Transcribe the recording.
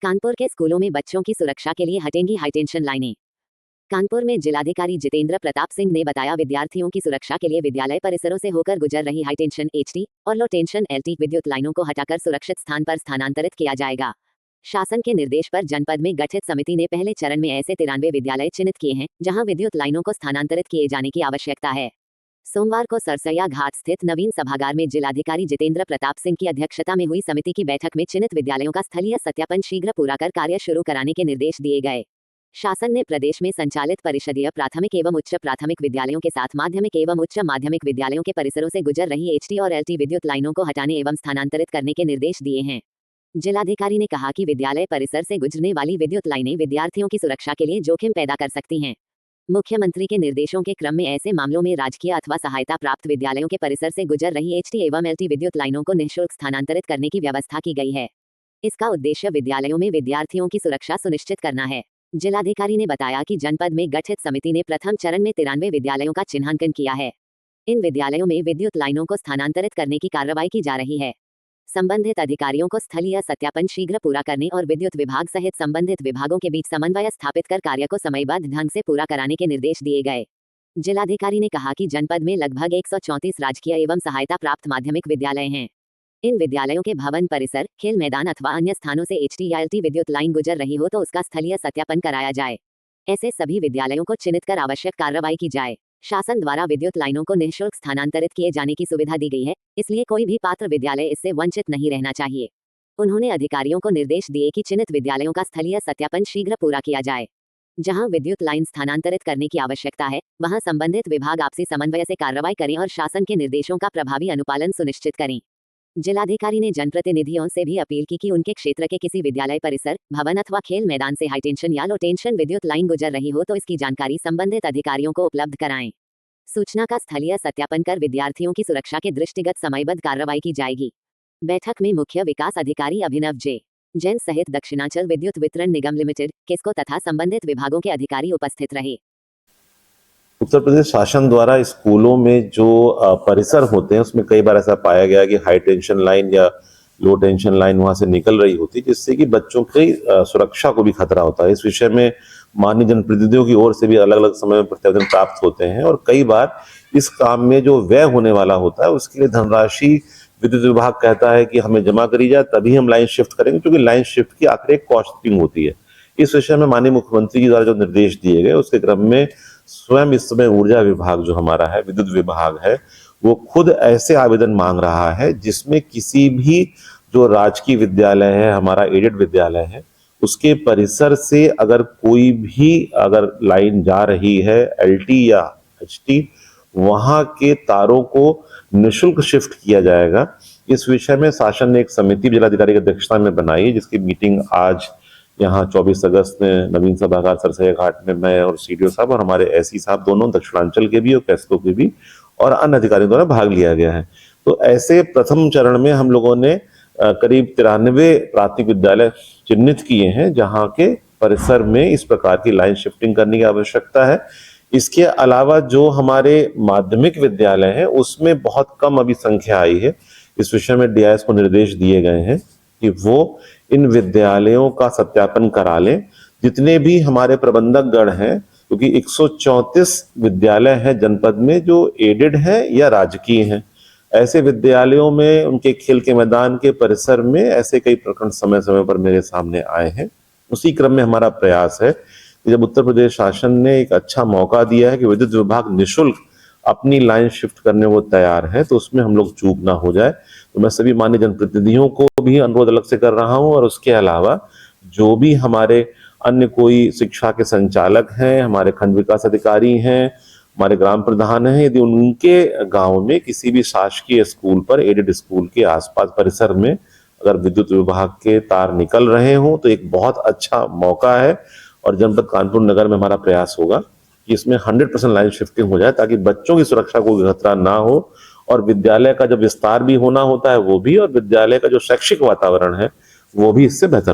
कानपुर के स्कूलों में बच्चों की सुरक्षा के लिए हटेंगी हाईटेंशन लाइनें। कानपुर में जिलाधिकारी जितेंद्र प्रताप सिंह ने बताया, विद्यार्थियों की सुरक्षा के लिए विद्यालय परिसरों से होकर गुजर रही हाईटेंशन एचटी और लो टेंशन एलटी विद्युत लाइनों को हटाकर सुरक्षित स्थान पर स्थानांतरित किया जाएगा। शासन के निर्देश पर जनपद में गठित समिति ने पहले चरण में ऐसे 93 विद्यालय चिन्हित किए हैं जहां विद्युत लाइनों को स्थानांतरित किए जाने की आवश्यकता है। सोमवार को सरसैया घाट स्थित नवीन सभागार में जिलाधिकारी जितेंद्र प्रताप सिंह की अध्यक्षता में हुई समिति की बैठक में चिन्हित विद्यालयों का स्थलीय सत्यापन शीघ्र पूरा कर कार्य शुरू कराने के निर्देश दिए गए। शासन ने प्रदेश में संचालित परिषदीय प्राथमिक एवं उच्च प्राथमिक विद्यालयों के साथ माध्यमिक एवं उच्च माध्यमिक विद्यालयों के परिसरों से गुजर रही एचटी और एलटी विद्युत लाइनों को हटाने एवं स्थानांतरित करने के निर्देश दिए हैं। जिलाधिकारी ने कहा कि विद्यालय परिसर से गुजरने वाली विद्युत लाइनें विद्यार्थियों की सुरक्षा के लिए जोखिम पैदा कर सकती हैं। मुख्यमंत्री के निर्देशों के क्रम में ऐसे मामलों में राजकीय अथवा सहायता प्राप्त विद्यालयों के परिसर से गुजर रही एचटी एवं एलटी विद्युत लाइनों को निःशुल्क स्थानांतरित करने की व्यवस्था की गई है। इसका उद्देश्य विद्यालयों में विद्यार्थियों की सुरक्षा सुनिश्चित करना है। जिलाधिकारी ने बताया कि जनपद में गठित समिति ने प्रथम चरण में 93 विद्यालयों का चिन्हांकन किया है। इन विद्यालयों में विद्युत लाइनों को स्थानांतरित करने की कार्रवाई की जा रही है। संबंधित अधिकारियों को स्थलीय सत्यापन शीघ्र पूरा करने और विद्युत विभाग सहित संबंधित विभागों के बीच समन्वय स्थापित कर कार्य को समयबद्ध ढंग से पूरा कराने के निर्देश दिए गए। जिलाधिकारी ने कहा कि जनपद में लगभग 134 राजकीय एवं सहायता प्राप्त माध्यमिक विद्यालय हैं। इन विद्यालयों के भवन परिसर, खेल मैदान अथवा अन्य स्थानों से एचटी या एलटी विद्युत लाइन गुजर रही हो तो उसका स्थलीय सत्यापन कराया जाए। ऐसे सभी विद्यालयों को चिन्हित कर आवश्यक कार्रवाई की जाए। शासन द्वारा विद्युत लाइनों को निःशुल्क स्थानांतरित किए जाने की सुविधा दी गई है, इसलिए कोई भी पात्र विद्यालय इससे वंचित नहीं रहना चाहिए। उन्होंने अधिकारियों को निर्देश दिए कि चिन्हित विद्यालयों का स्थलीय सत्यापन शीघ्र पूरा किया जाए। जहां विद्युत लाइन स्थानांतरित करने की आवश्यकता है, वहां संबंधित विभाग आपसी समन्वय से कार्रवाई करें और शासन के निर्देशों का प्रभावी अनुपालन सुनिश्चित करें। जिलाधिकारी ने जनप्रतिनिधियों से भी अपील की कि उनके क्षेत्र के किसी विद्यालय परिसर, भवन अथवा खेल मैदान से हाईटेंशन या लो टेंशन विद्युत लाइन गुजर रही हो तो इसकी जानकारी संबंधित अधिकारियों को उपलब्ध कराएं। सूचना का स्थलीय सत्यापन कर विद्यार्थियों की सुरक्षा के दृष्टिगत समयबद्ध कार्रवाई की जाएगी। बैठक में मुख्य विकास अधिकारी अभिनव जैन सहित दक्षिणांचल विद्युत वितरण निगम लिमिटेड, किस्को तथा संबंधित विभागों के अधिकारी उपस्थित रहे। उत्तर प्रदेश शासन द्वारा स्कूलों में जो परिसर होते हैं उसमें कई बार ऐसा पाया गया कि हाई टेंशन लाइन या लो टेंशन लाइन वहां से निकल रही होती, जिससे कि बच्चों की सुरक्षा को भी खतरा होता है। इस विषय में माननीय जनप्रतिनिधियों की ओर से भी अलग अलग समय में प्रतिवेदन प्राप्त होते हैं और कई बार इस काम में जो व्यय होने वाला होता है उसके लिए धनराशि विद्युत विभाग कहता है कि हमें जमा करी जाए तभी हम लाइन शिफ्ट करेंगे, क्योंकि लाइन शिफ्ट की आखिर एक कॉस्टिंग होती है। इस विषय में माननीय मुख्यमंत्री जी द्वारा जो निर्देश दिए गए उसके क्रम में स्वयं इस समय ऊर्जा विभाग जो हमारा है, विद्युत विभाग है, वो खुद ऐसे आवेदन मांग रहा है जिसमें किसी भी जो राजकीय विद्यालय है, हमारा एडेड विद्यालय है, उसके परिसर से अगर कोई भी अगर लाइन जा रही है एलटी या एचटी, वहां के तारों को निःशुल्क शिफ्ट किया जाएगा। इस विषय में शासन ने एक समिति जिलाधिकारी की अध्यक्षता में बनाई है, जिसकी मीटिंग आज यहाँ 24 अगस्त में नवीन सभागार सरसैया घाट में मैं और सीडीओ साहब और हमारे एसई साहब दोनों दक्षिणांचल के भी और कैस्को के भी और अन्य अधिकारियों द्वारा भाग लिया गया है। तो ऐसे प्रथम चरण में हम लोगों ने करीब 93 प्राथमिक विद्यालय चिन्हित किए हैं जहाँ के परिसर में इस प्रकार की लाइन शिफ्टिंग करने की आवश्यकता है। इसके अलावा जो हमारे माध्यमिक विद्यालय हैं उसमें बहुत कम अभी संख्या आई है। इस विषय में डीआईएस को निर्देश दिए गए हैं कि वो इन विद्यालयों का सत्यापन करा लें। जितने भी हमारे प्रबंधक गण हैं, क्योंकि 134 विद्यालय हैं जनपद में जो एडेड हैं या राजकीय हैं, ऐसे विद्यालयों में उनके खेल के मैदान के परिसर में ऐसे कई प्रकरण समय समय पर मेरे सामने आए हैं। उसी क्रम में हमारा प्रयास है कि जब उत्तर प्रदेश शासन ने एक अच्छा मौका दिया है कि विद्युत विभाग निःशुल्क अपनी लाइन शिफ्ट करने वो तैयार है, तो उसमें हम लोग चूक ना हो जाए। तो मैं सभी माननीय जनप्रतिनिधियों को भी अनुरोध अलग से कर रहा हूं और उसके अलावा जो भी हमारे अन्य कोई शिक्षा के संचालक हैं, हमारे खंड विकास अधिकारी हैं, हमारे ग्राम प्रधान हैं, यदि उनके गांव में किसी भी शासकीय स्कूल पर, एडेड स्कूल के आसपास परिसर में अगर विद्युत विभाग के तार निकल रहे हों तो एक बहुत अच्छा मौका है और जनपद कानपुर नगर में हमारा प्रयास होगा कि इसमें 100% लाइन शिफ्टिंग हो जाए ताकि बच्चों की सुरक्षा को खतरा ना हो और विद्यालय का जब विस्तार भी होना होता है वो भी, और विद्यालय का जो शैक्षिक वातावरण है वो भी इससे बेहतर